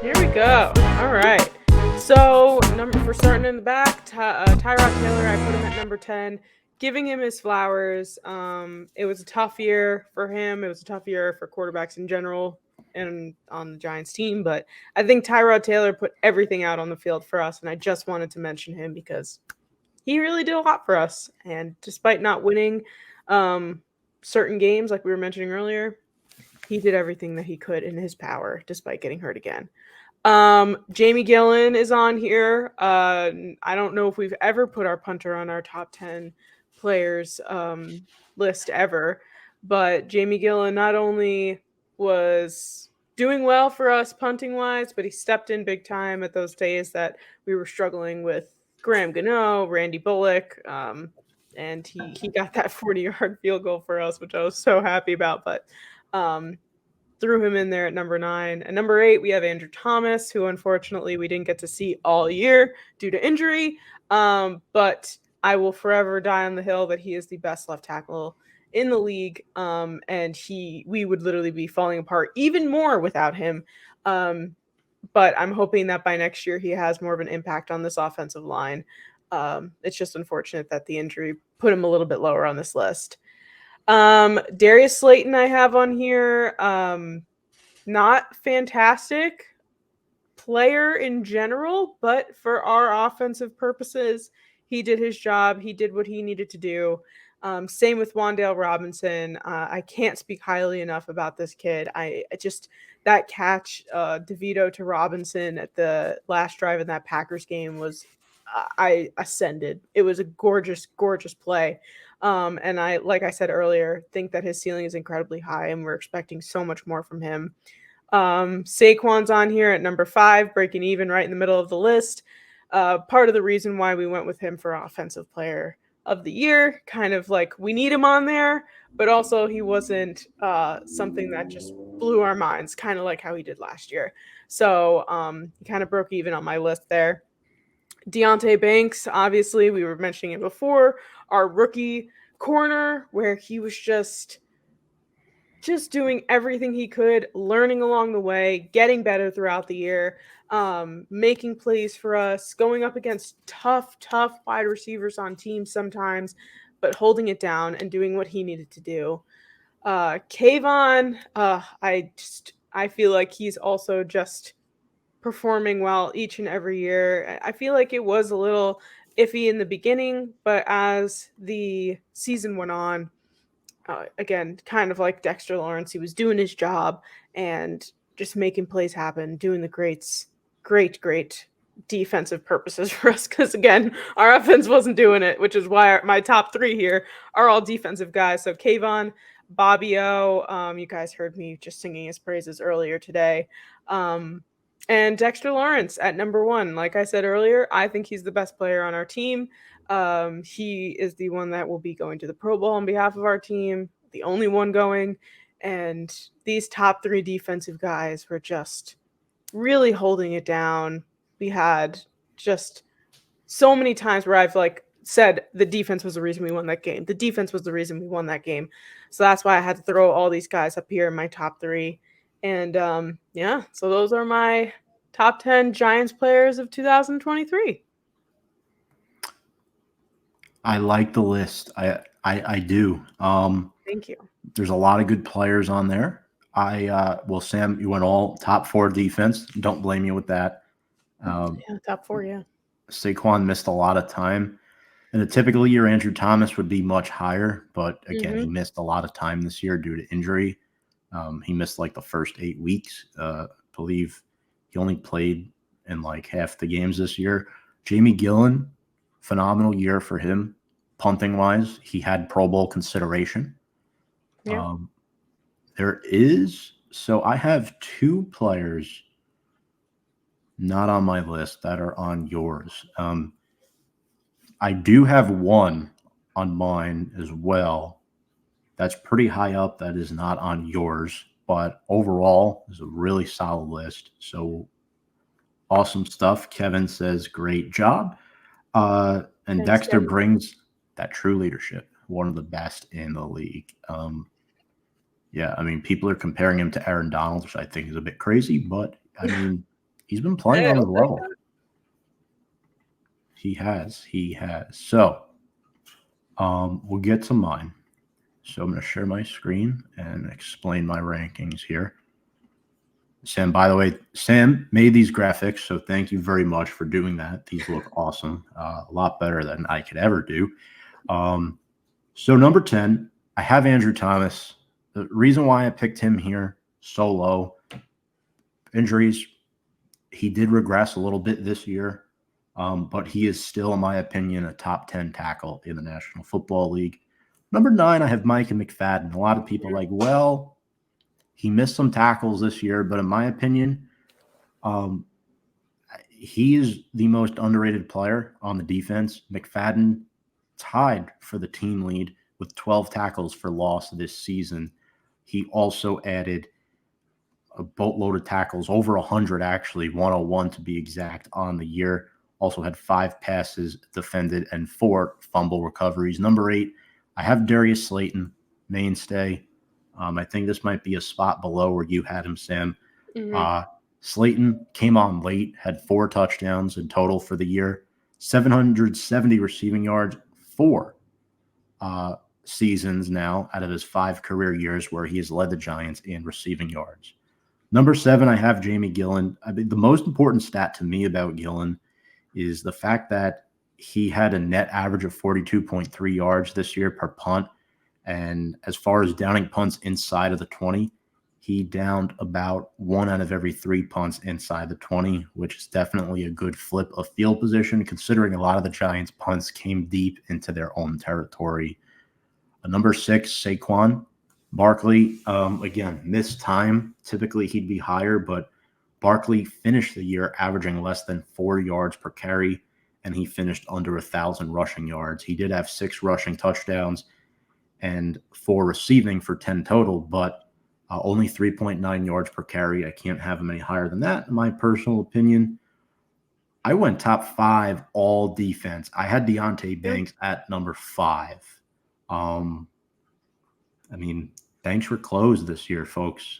Here we go. All right. So, for starting in the back, Tyrod Taylor, I put him at number 10, giving him his flowers. It was a tough year for him. It was a tough year for quarterbacks in general and on the Giants team. But I think Tyrod Taylor put everything out on the field for us. And I just wanted to mention him because he really did a lot for us. And despite not winning certain games, like we were mentioning earlier, he did everything that he could in his power despite getting hurt again. Jamie Gillen is on here. I don't know if we've ever put our punter on our top 10 players list ever, but Jamie Gillen not only was doing well for us punting wise, but he stepped in big time at those days that we were struggling with Graham Gano, Randy Bullock, and he got that 40-yard field goal for us, which I was so happy about. But um, threw him in there at number 9. And number 8, we have Andrew Thomas, who unfortunately we didn't get to see all year due to injury. But I will forever die on the hill that he is the best left tackle in the league. And we would literally be falling apart even more without him. But I'm hoping that by next year he has more of an impact on this offensive line. It's just unfortunate that the injury put him a little bit lower on this list. Darius Slayton I have on here. Not fantastic player in general, but for our offensive purposes, he did his job. He did what he needed to do. Same with Wan'Dale Robinson. I can't speak highly enough about this kid. I just that catch, DeVito to Robinson at the last drive in that Packers game was I ascended. It was a gorgeous, gorgeous play. And I, like I said earlier, think that his ceiling is incredibly high, and we're expecting so much more from him. Saquon's on here at number 5, breaking even right in the middle of the list. Part of the reason why we went with him for Offensive Player of the Year, kind of like we need him on there, but also he wasn't something that just blew our minds, kind of like how he did last year. So he kind of broke even on my list there. Deontay Banks, obviously, we were mentioning it before, our rookie corner, where he was just doing everything he could, learning along the way, getting better throughout the year, making plays for us, going up against tough wide receivers on teams sometimes, but holding it down and doing what he needed to do. Kayvon, I feel like he's also just performing well each and every year. I feel like it was a little iffy in the beginning, but as the season went on, again, kind of like Dexter Lawrence, he was doing his job and just making plays happen, doing the great defensive purposes for us. Because again, our offense wasn't doing it, which is why my top 3 here are all defensive guys. So Kayvon, Bobby O, you guys heard me just singing his praises earlier today. And Dexter Lawrence at number 1. Like I said earlier, I think he's the best player on our team. He is the one that will be going to the Pro Bowl on behalf of our team, the only one going. And these top 3 defensive guys were just really holding it down. We had just so many times where I've said the defense was the reason we won that game. The defense was the reason we won that game. So that's why I had to throw all these guys up here in my top 3. And yeah, so those are my top 10 Giants players of 2023. I like the list. I do. Thank you. There's a lot of good players on there. Well, Sam, you went all top 4 defense. Don't blame you with that. Yeah, top 4, yeah. Saquon missed a lot of time. In a typical year, Andrew Thomas would be much higher, but again, he missed a lot of time this year due to injury. He missed like the first 8 weeks. I believe he only played in like half the games this year. Jamie Gillen, phenomenal year for him. Punting wise, he had Pro Bowl consideration. Yeah. So I have 2 players not on my list that are on yours. I do have one on mine as well. That's pretty high up. That is not on yours, but overall is a really solid list. So awesome stuff. Kevin says, great job. And Thanks, Dexter Kevin. brings that true leadership, one of the best in the league. Yeah, I mean, people are comparing him to Aaron Donald, which I think is a bit crazy, but I mean, He's been playing Hey, on his I'll take level. that. He has. So, we'll get to mine. So I'm going to share my screen and explain my rankings here. Sam, by the way, Sam made these graphics, so thank you very much for doing that. These look awesome, a lot better than I could ever do. So number 10, I have Andrew Thomas. The reason why I picked him here so low, injuries, he did regress a little bit this year, but he is still, in my opinion, a top 10 tackle in the National Football League. Number 9, I have Micah McFadden. A lot of people are like, well, he missed some tackles this year, but in my opinion, he is the most underrated player on the defense. McFadden tied for the team lead with 12 tackles for loss this season. He also added a boatload of tackles, over 100 actually, 101 to be exact on the year. Also had 5 passes defended and 4 fumble recoveries. Number 8, I have Darius Slayton, mainstay. I think this might be a spot below where you had him, Sam. Slayton came on late, had 4 touchdowns in total for the year, 770 receiving yards, 4 seasons now out of his 5 career years where he has led the Giants in receiving yards. Number 7, I have Jamie Gillen. I mean, the most important stat to me about Gillen is the fact that he had a net average of 42.3 yards this year per punt. And as far as downing punts inside of the 20, he downed about 1 out of every 3 punts inside the 20, which is definitely a good flip of field position, considering a lot of the Giants' punts came deep into their own territory. Number 6, Saquon Barkley. Again, missed time. Typically, he'd be higher, but Barkley finished the year averaging less than 4 yards per carry, and he finished under 1,000 rushing yards. He did have 6 rushing touchdowns and 4 receiving for 10 total, but only 3.9 yards per carry. I can't have him any higher than that, in my personal opinion. I went top 5 all defense. I had Deontay Banks at number 5. I mean, Banks were closed this year, folks.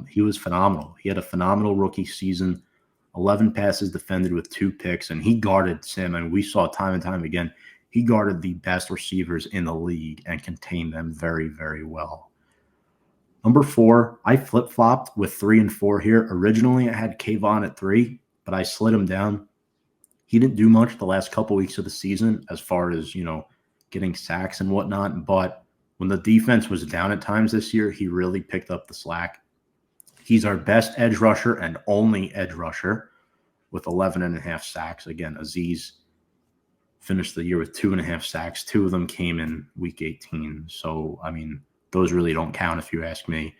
He was phenomenal. He had a phenomenal rookie season, 11 passes defended with 2 picks, and he guarded Sam, and we saw time and time again, he guarded the best receivers in the league and contained them very, very well. Number 4, I flip-flopped with 3 and 4 here. Originally, I had Kayvon at 3, but I slid him down. He didn't do much the last couple weeks of the season as far as, getting sacks and whatnot, but when the defense was down at times this year, he really picked up the slack. He's our best edge rusher and only edge rusher with 11.5 sacks. Again, Azeez finished the year with 2.5 sacks. 2 of them came in week 18. So, I mean, those really don't count if you ask me.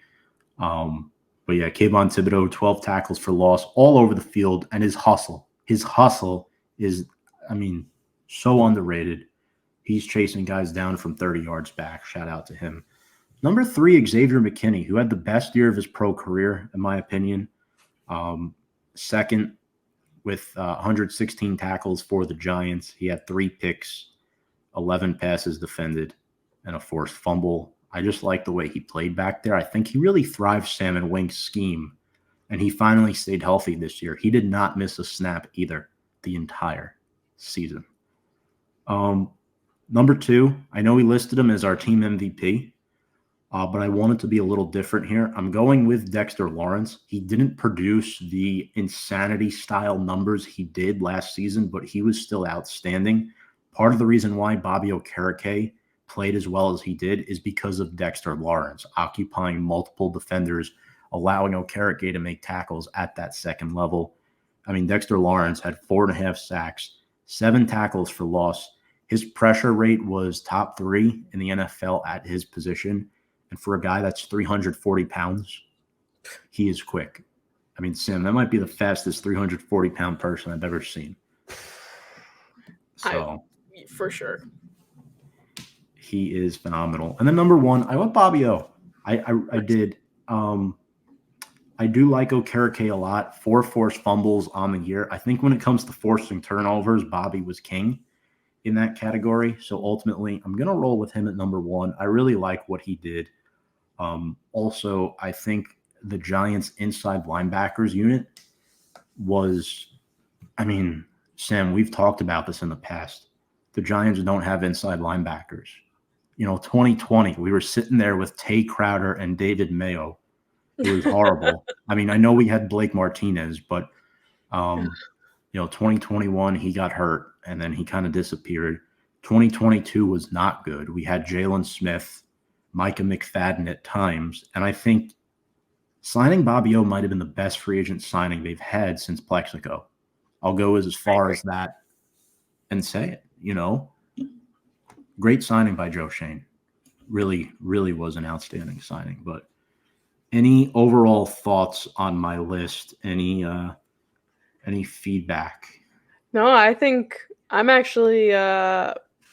But yeah, Kayvon Thibodeau, 12 tackles for loss all over the field, and his hustle is, so underrated. He's chasing guys down from 30 yards back. Shout out to him. Number 3, Xavier McKinney, who had the best year of his pro career, in my opinion. Second with 116 tackles for the Giants. He had 3 picks, 11 passes defended, and a forced fumble. I just like the way he played back there. I think he really thrived Sam and Wink's scheme, and he finally stayed healthy this year. He did not miss a snap either the entire season. Number 2, I know we listed him as our team MVP, but I wanted to be a little different here. I'm going with Dexter Lawrence. He didn't produce the insanity-style numbers he did last season, but he was still outstanding. Part of the reason why Bobby Okereke played as well as he did is because of Dexter Lawrence, occupying multiple defenders, allowing Okereke to make tackles at that second level. I mean, Dexter Lawrence had 4.5 sacks, 7 tackles for loss. His pressure rate was top 3 in the NFL at his position. And for a guy that's 340 pounds, he is quick. I mean, Sam, that might be the fastest 340-pound person I've ever seen. So, for sure. He is phenomenal. And then number 1, I went Bobby O. I did. I do like Okereke a lot. 4 forced fumbles on the year. I think when it comes to forcing turnovers, Bobby was king in that category. So ultimately, I'm going to roll with him at number 1. I really like what he did. Also, I think the Giants inside linebackers unit was, I mean, Sam, we've talked about this in the past. The Giants don't have inside linebackers. 2020, we were sitting there with Tay Crowder and David Mayo. It was horrible. I mean, I know we had Blake Martinez, but 2021, he got hurt, and then he kind of disappeared. 2022 was not good. We had Jalen Smith, Micah McFadden at times, and I think signing Bobby O might have been the best free agent signing they've had since Plexico. I'll go as far as that and say it, Great signing by Joe Shane. Really, really was an outstanding signing. But any overall thoughts on my list? Any feedback? No, I think I'm actually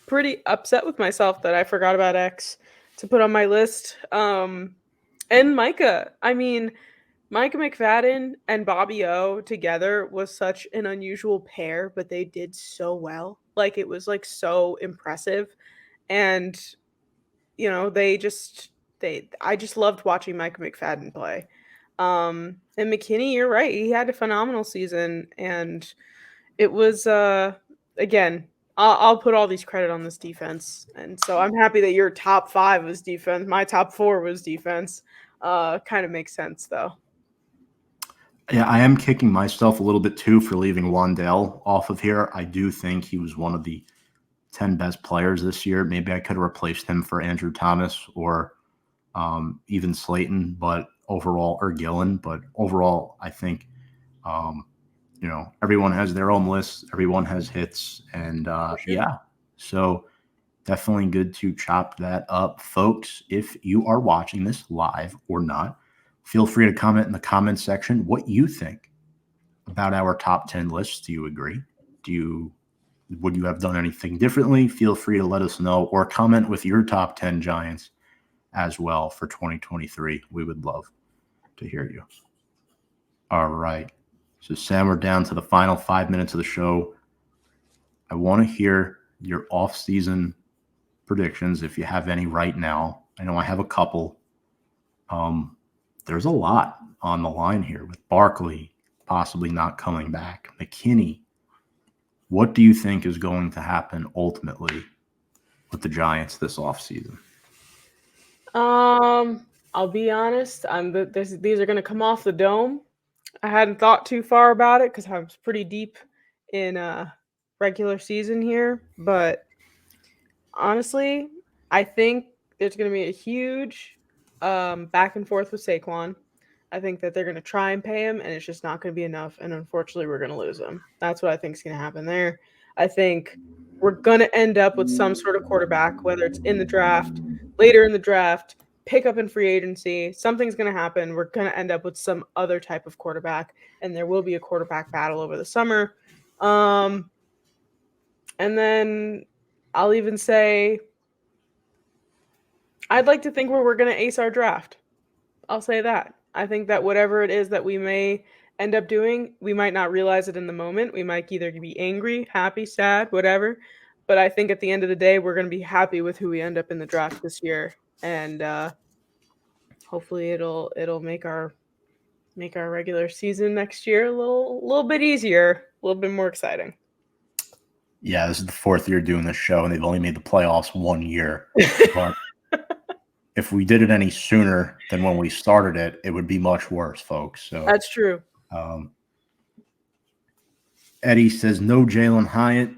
pretty upset with myself that I forgot about X to put on my list. And Micah. I mean, Micah McFadden and Bobby O together was such an unusual pair, but they did so well. Like, it was like so impressive. And I just loved watching Micah McFadden play. And McKinney, you're right. He had a phenomenal season, and it was again, I'll put all these credit on this defense. And so I'm happy that your top 5 was defense. My top 4 was defense. Kind of makes sense though. Yeah, I am kicking myself a little bit too for leaving Wandale off of here. I do think he was one of the 10 best players this year. Maybe I could have replaced him for Andrew Thomas or even Slayton, but overall, or Gillen. But overall, I think, everyone has their own lists. Everyone has hits. And Sure. yeah, so definitely good to chop that up. Folks, if you are watching this live or not, feel free to comment in the comment section what you think about our top 10 lists. Do you agree? Would you have done anything differently? Feel free to let us know, or comment with your top 10 Giants as well for 2023. We would love to hear you. All right. So, Sam, we're down to the final 5 minutes of the show. I want to hear your off-season predictions, if you have any right now. I know I have a couple. There's a lot on the line here with Barkley possibly not coming back. McKinney. What do you think is going to happen ultimately with the Giants this offseason? I'll be honest. These are going to come off the dome. I hadn't thought too far about it because I was pretty deep in regular season here, but honestly, I think there's going to be a huge back and forth with Saquon. I think that they're going to try and pay him, and it's just not going to be enough. And unfortunately, we're going to lose him. That's what I think is going to happen there. I think we're going to end up with some sort of quarterback, whether it's in the draft, later in the draft, pick up in free agency. Something's going to happen. We're going to end up with some other type of quarterback, and there will be a quarterback battle over the summer. And then I'll even say I'd like to think we're going to ace our draft. I'll say that. I think that whatever it is that we may end up doing, we might not realize it in the moment. We might either be angry, happy, sad, whatever. But I think at the end of the day, we're going to be happy with who we end up in the draft this year, and hopefully it'll make our regular season next year a little bit easier, a little bit more exciting. Yeah, this is the 4th year doing this show, and they've only made the playoffs 1 year. But if we did it any sooner than when we started it, it would be much worse, folks. So that's true. Eddie says no Jalen Hyatt.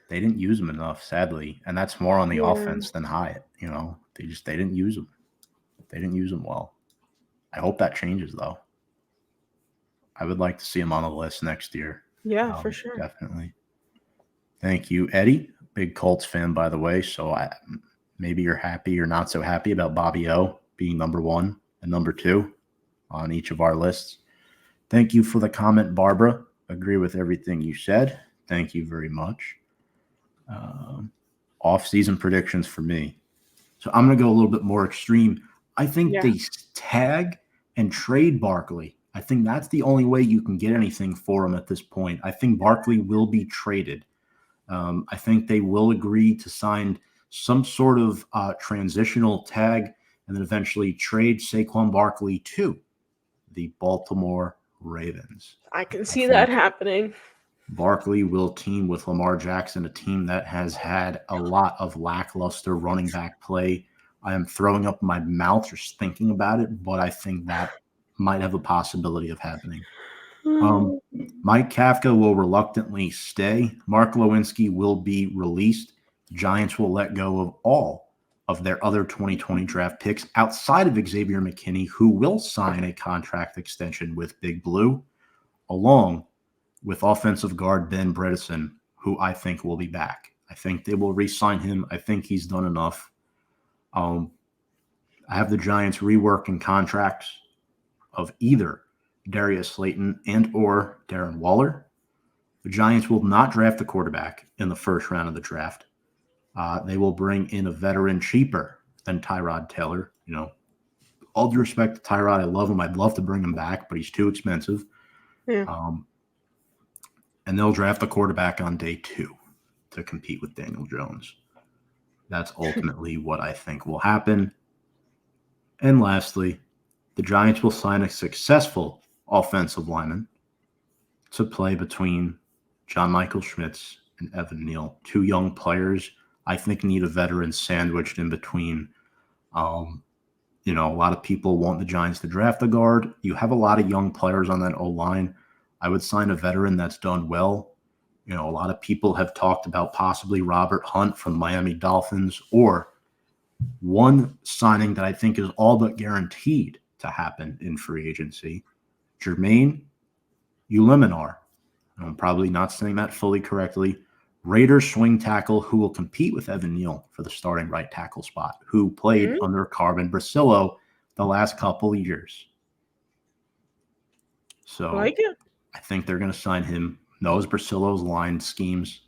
They didn't use him enough, sadly, and that's more on the offense than Hyatt. They didn't use him. They didn't use him well. I hope that changes, though. I would like to see him on the list next year. Yeah, for sure. Definitely. Thank you, Eddie. Big Colts fan, by the way. So maybe you're happy or not so happy about Bobby O being number 1 and number 2 on each of our lists. Thank you for the comment, Barbara. Agree with everything you said. Thank you very much. Off-season predictions for me. So I'm going to go a little bit more extreme. I think they tag and trade Barkley. I think that's the only way you can get anything for him at this point. I think Barkley will be traded. I think they will agree to sign some sort of transitional tag and then eventually trade Saquon Barkley to the Baltimore Ravens. I can I see that think happening. Barkley will team with Lamar Jackson, a team that has had a lot of lackluster running back play. I am throwing up my mouth just thinking about it, but I think that might have a possibility of happening. Mike Kafka will reluctantly stay. Mark Lewinsky will be released. The Giants will let go of all of their other 2020 draft picks outside of Xavier McKinney, who will sign a contract extension with Big Blue, along with offensive guard Ben Bredesen, who I think will be back. I think they will re-sign him. I think he's done enough. I have the Giants reworking contracts of either Darius Slayton and or Darren Waller. The Giants will not draft a quarterback in the first round of the draft. They will bring in a veteran cheaper than Tyrod Taylor. All due respect to Tyrod, I love him. I'd love to bring him back, but he's too expensive. Yeah. And they'll draft a quarterback on day 2 to compete with Daniel Jones. That's ultimately what I think will happen. And lastly, the Giants will sign a successful offensive lineman to play between John Michael Schmitz and Evan Neal. 2 young players, I think, need a veteran sandwiched in between. A lot of people want the Giants to draft a guard. You have a lot of young players on that O-line. I would sign a veteran that's done well. A lot of people have talked about possibly Robert Hunt from Miami Dolphins, or one signing that I think is all but guaranteed to happen in free agency, Jermaine Eluemenor. I'm probably not saying that fully correctly. Raiders swing tackle who will compete with Evan Neal for the starting right tackle spot, who played under Carmen Brasillo the last couple of years. So Like it. I think they're going to sign him, knows Brasillo's line schemes,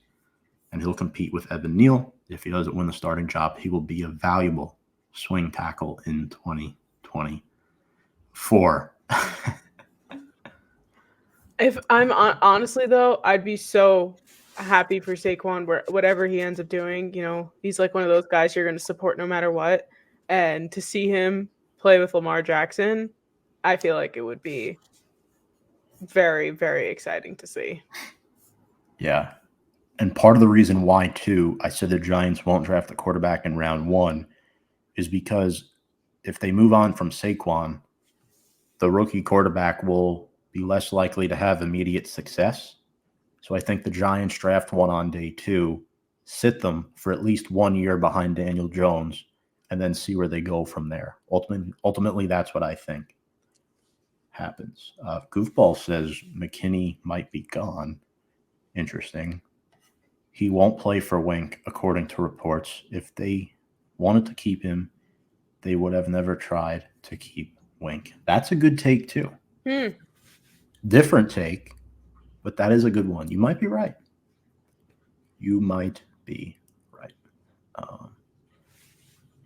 and he'll compete with Evan Neal. If he doesn't win the starting job, he will be a valuable swing tackle in 2024. If I'm honestly though, I'd be so happy for Saquon whatever he ends up doing. He's like one of those guys you're going to support no matter what, and to see him play with Lamar Jackson, I feel like it would be very, very exciting to see. Yeah. And part of the reason why, too, I said the Giants won't draft a quarterback in round 1 is because if they move on from Saquon, the rookie quarterback will be less likely to have immediate success. So I think the Giants draft one on day 2, sit them for at least 1 year behind Daniel Jones, and then see where they go from there. Ultimately, that's what I think happens. Goofball says McKinney might be gone. Interesting. He won't play for Wink, according to reports. If they wanted to keep him, they would have never tried to keep Wink. That's a good take, too. Different take, but that is a good one. You might be right.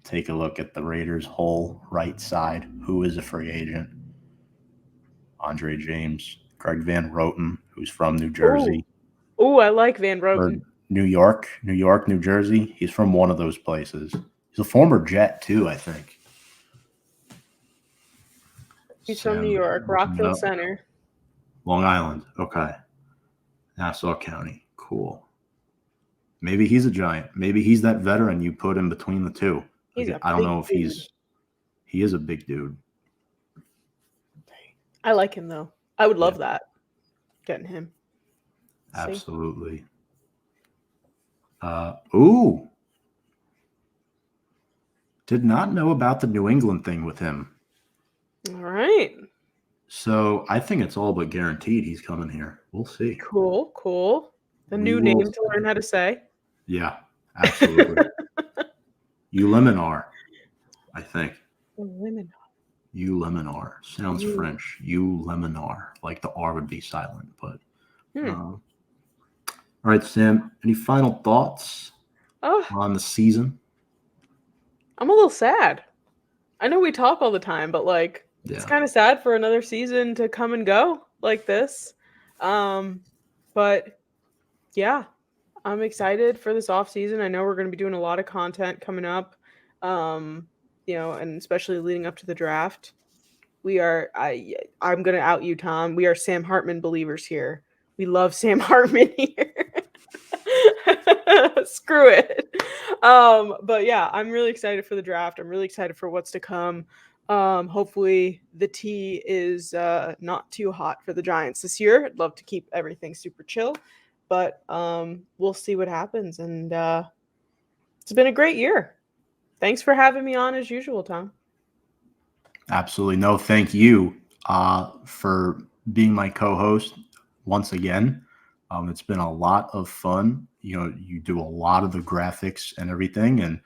Take a look at the Raiders' whole right side. Who is a free agent? Andre James, Greg Van Roten, who's from New Jersey. Oh, I like Van Roten. New York, New Jersey. He's from one of those places. He's a former Jet, too, I think. He's from New York, Rockville Center. Long Island. Okay. Nassau County. Cool. Maybe he's a Giant. Maybe he's that veteran you put in between the two. I don't know if he is a big dude. I like him, though. I would love that. Getting him. Absolutely. Did not know about the New England thing with him. All right. So I think it's all but guaranteed he's coming here. We'll see. Cool. The new name to learn how to say. Yeah, absolutely. Eluemenor, I think. Eluemenor. Sounds French. Eluemenor. Like the R would be silent, but. All right, Sam. Any final thoughts on the season? I'm a little sad. I know we talk all the time, but it's kind of sad for another season to come and go like this. But yeah, I'm excited for this off season. I know we're going to be doing a lot of content coming up, and especially leading up to the draft. I'm gonna out you, Tom. We are Sam Hartman believers here. We love Sam Hartman here. Screw it. But yeah, I'm really excited for the draft. I'm really excited for what's to come. Hopefully the tea is not too hot for the Giants this year. I'd love to keep everything super chill, but we'll see what happens. And it's been a great year. Thanks for having me on as usual, Tom. Absolutely. No, thank you for being my co-host once again. It's been a lot of fun. You know, you do a lot of the graphics and everything, and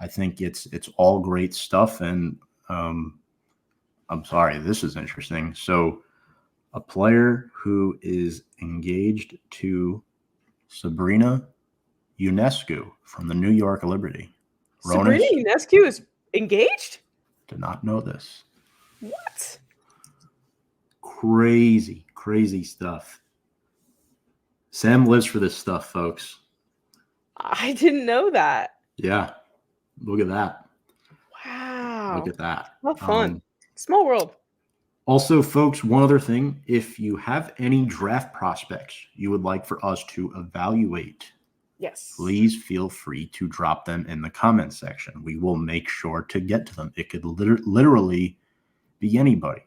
I think it's all great stuff. And I'm sorry, this is interesting. So, a player who is engaged to Sabrina Ionescu from the New York Liberty. Sabrina Ronis Ionescu is engaged? did not know this. What? Crazy, crazy stuff. Sam lives for this stuff, folks. I didn't know that. Yeah. Look at that. Wow. Look at that. How fun. Small world. Also, folks, one other thing. If you have any draft prospects you would like for us to evaluate, yes, please feel free to drop them in the comment section. We will make sure to get to them. It could literally be anybody.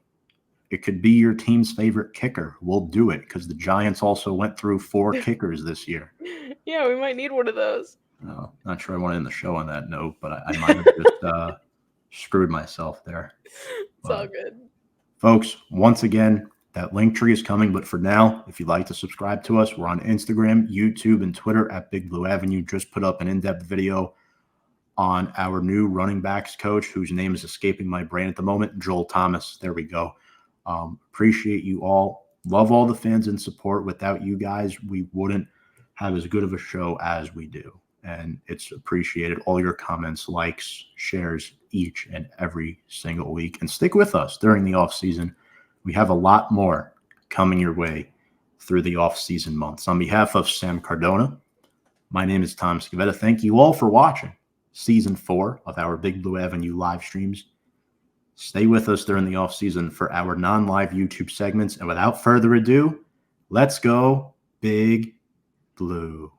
It could be your team's favorite kicker. We'll do it because the Giants also went through 4 kickers this year. Yeah, we might need one of those. No, not sure I want to end the show on that note, but I might have just screwed myself there. It's all good. Folks, once again, that link tree is coming. But for now, if you'd like to subscribe to us, we're on Instagram, YouTube, and Twitter at Big Blue Avenue. Just put up an in-depth video on our new running backs coach, whose name is escaping my brain at the moment, Joel Thomas. There we go. Appreciate you all. Love all the fans and support. Without you guys, we wouldn't have as good of a show as we do. And it's appreciated. All your comments, likes, shares each and every single week. And stick with us during the off season. We have a lot more coming your way through the off season months. On behalf of Sam Cardona, my name is Tom Scavetta. Thank you all for watching season 4 of our Big Blue Avenue live streams. Stay with us during the off season for our non-live YouTube segments. And without further ado, let's go Big Blue.